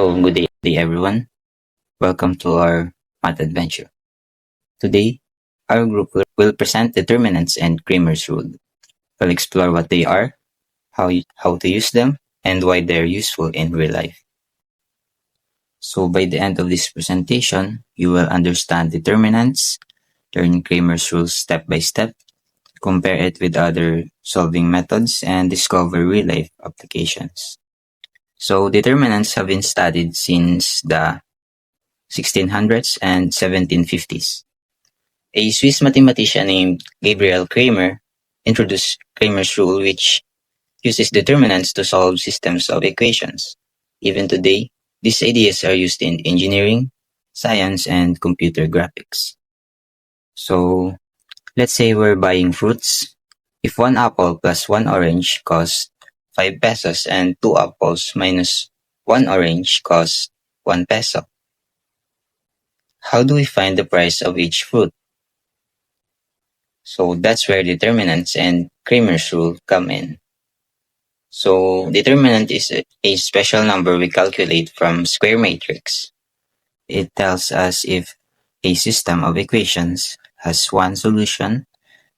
So, good day everyone. Welcome to our math adventure. Today, our group will present determinants and Cramer's rule. We'll explore what they are, how to use them, and why they're useful in real life. So, by the end of this presentation, you will understand determinants, learn Cramer's rules step by step, compare it with other solving methods, and discover real life applications. So, determinants have been studied since the 1600s and 1750s. A Swiss mathematician named Gabriel Cramer introduced Cramer's rule, which uses determinants to solve systems of equations. Even today, these ideas are used in engineering, science, and computer graphics. So, let's say we're buying fruits. If 1 apple plus 1 orange costs 5 pesos and 2 apples minus 1 orange costs 1 peso, how do we find the price of each fruit? So that's where determinants and Cramer's rule come in. So determinant is a special number we calculate from square matrix. It tells us if a system of equations has one solution,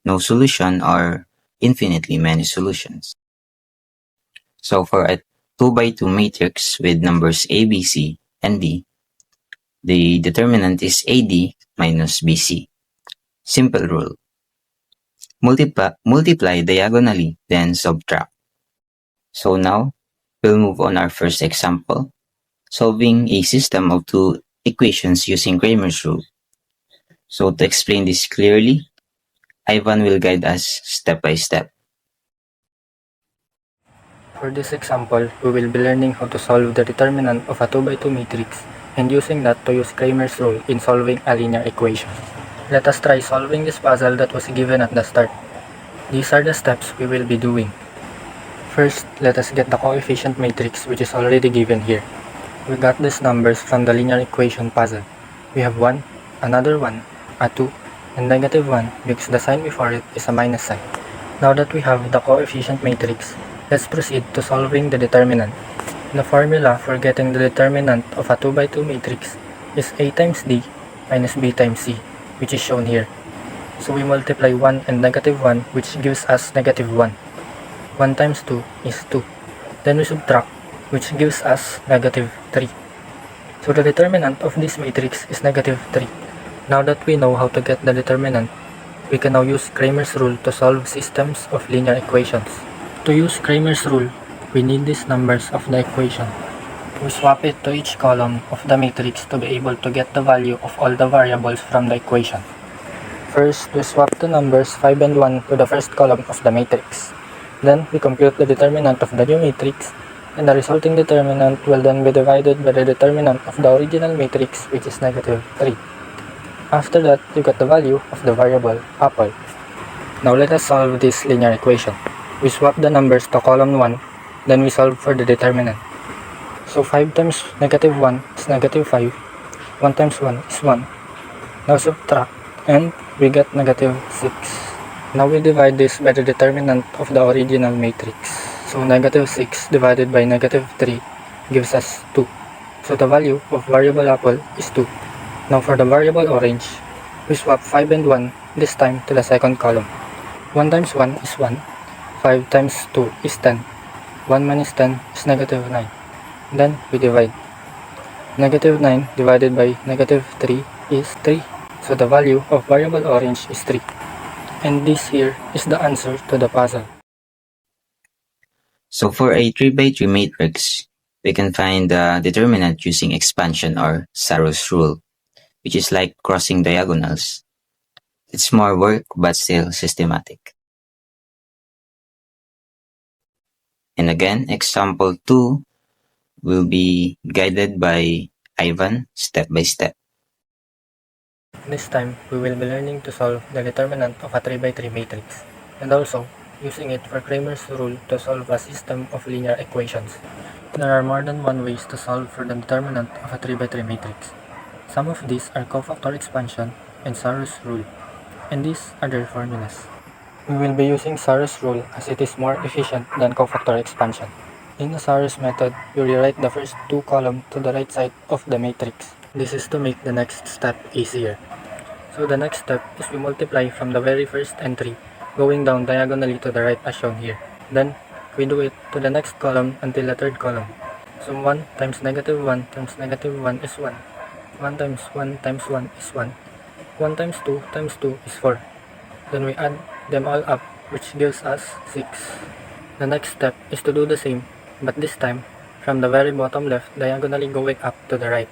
no solution, or infinitely many solutions. So for a 2 by 2 matrix with numbers A, B, C, and D, the determinant is AD minus BC. Simple rule. Multiply diagonally, then subtract. So now, we'll move on our first example, solving a system of two equations using Cramer's rule. So to explain this clearly, Ivan will guide us step by step. For this example, we will be learning how to solve the determinant of a 2 by 2 matrix and using that to use Cramer's rule in solving a linear equation. Let us try solving this puzzle that was given at the start. These are the steps we will be doing. First, let us get the coefficient matrix which is already given here. We got these numbers from the linear equation puzzle. We have 1, another 1, a 2, and negative 1 because the sign before it is a minus sign. Now that we have the coefficient matrix, let's proceed to solving the determinant. The formula for getting the determinant of a 2 by 2 matrix is A times D minus B times C, which is shown here. So we multiply 1 and negative 1, which gives us negative 1. 1 times 2 is 2. Then we subtract, which gives us negative 3. So the determinant of this matrix is negative 3. Now that we know how to get the determinant, we can now use Cramer's rule to solve systems of linear equations. To use Cramer's rule, we need these numbers of the equation. We swap it to each column of the matrix to be able to get the value of all the variables from the equation. First, we swap the numbers 5 and 1 to the first column of the matrix. Then, we compute the determinant of the new matrix, and the resulting determinant will then be divided by the determinant of the original matrix, which is negative 3. After that, you get the value of the variable apple. Now let us solve this linear equation. We swap the numbers to column 1, then we solve for the determinant. So 5 times negative 1 is negative 5, 1 times 1 is 1. Now subtract, and we get negative 6. Now we divide this by the determinant of the original matrix. So negative 6 divided by negative 3 gives us 2. So the value of variable apple is 2. Now for the variable orange, we swap 5 and 1 this time to the second column. 1 times 1 is 1. 5 times 2 is 10. 1 minus 10 is negative 9. Then we divide. Negative 9 divided by negative 3 is 3. So the value of variable orange is 3. And this here is the answer to the puzzle. So for a 3 by 3 matrix, we can find the determinant using expansion or Sarrow's rule, which is like crossing diagonals. It's more work but still systematic. And again, example 2 will be guided by Ivan step by step. This time, we will be learning to solve the determinant of a 3 by 3 matrix, and also using it for Cramer's rule to solve a system of linear equations. There are more than one ways to solve for the determinant of a 3 by 3 matrix. Some of these are cofactor expansion and Sarrow's rule, and these are their formulas. We will be using Sarrow's rule as it is more efficient than cofactor expansion. In Asar's method, you rewrite the first two columns to the right side of the matrix. This is to make the next step easier. So the next step is we multiply from the very first entry, going down diagonally to the right as shown here. Then, we do it to the next column until the third column. So 1 times negative 1 times negative 1 is 1. 1 times 1 times 1 is 1. 1 times 2 is 4. Then we add them all up, which gives us 6. The next step is to do the same, but this time, from the very bottom left, diagonally going up to the right.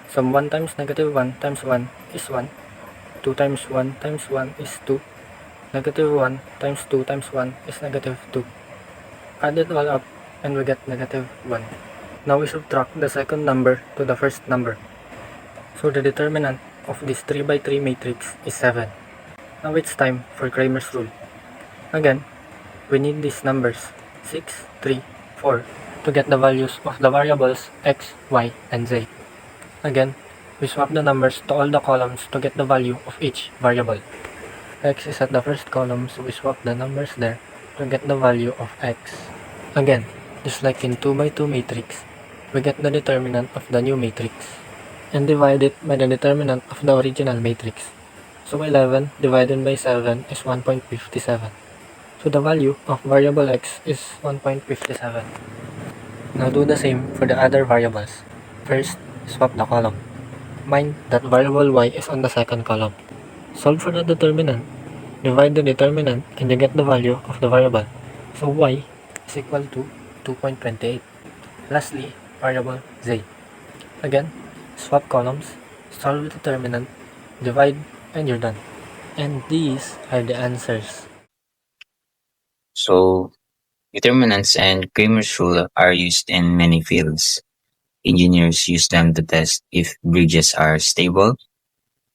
So 1 times negative 1 times 1 is 1. 2 times 1 times 1 is 2. Negative 1 times 2 times 1 is negative 2. Add it all up and we get negative 1. Now we subtract the second number to the first number. So the determinant of this 3 by 3 matrix is 7. Now it's time for Cramer's rule. Again, we need these numbers 6, 3, 4 to get the values of the variables x, y, and z. Again, we swap the numbers to all the columns to get the value of each variable. X is at the first column, so we swap the numbers there to get the value of x. Again, just like in 2 by 2 matrix, we get the determinant of the new matrix and divide it by the determinant of the original matrix. So 11 divided by 7 is 1.57. So the value of variable x is 1.57. Now do the same for the other variables. First, swap the column. Mind that variable y is on the second column. Solve for the determinant. Divide the determinant and you get the value of the variable. So y is equal to 2.28. Lastly, variable z. Again, swap columns, solve the determinant, divide, and you're done. And these are the answers. So, determinants and Cramer's rule are used in many fields. Engineers use them to test if bridges are stable.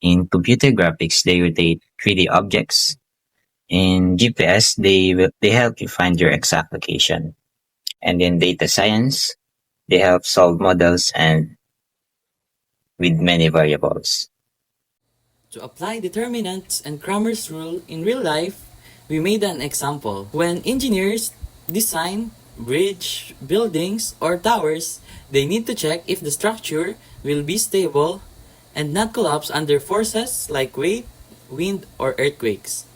In computer graphics, they rotate 3D objects. In GPS, they help you find your exact location. And in data science, they help solve models and with many variables. To apply determinants and Cramer's rule in real life, we made an example. When engineers design bridge, buildings, or towers, they need to check if the structure will be stable and not collapse under forces like weight, wind, or earthquakes.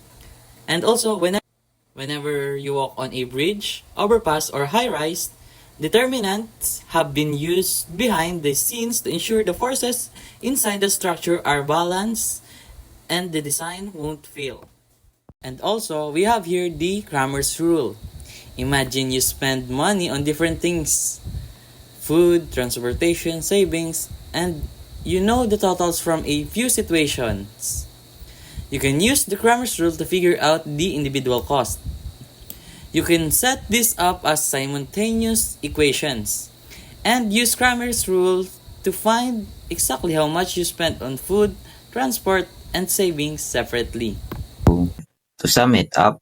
And also, whenever you walk on a bridge, overpass, or high-rise, determinants have been used behind the scenes to ensure the forces inside the structure are balanced and the design won't fail. And also, we have here the Cramer's rule. Imagine you spend money on different things: food, transportation, savings, and you know the totals from a few situations. You can use the Cramer's rule to figure out the individual cost. You can set this up as simultaneous equations and use Cramer's rule to find exactly how much you spent on food, transport, and savings separately. To sum it up,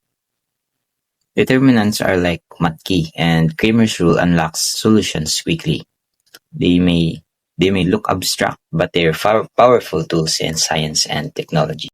determinants are like matkey and Cramer's rule unlocks solutions quickly. They may look abstract, but they're powerful tools in science and technology.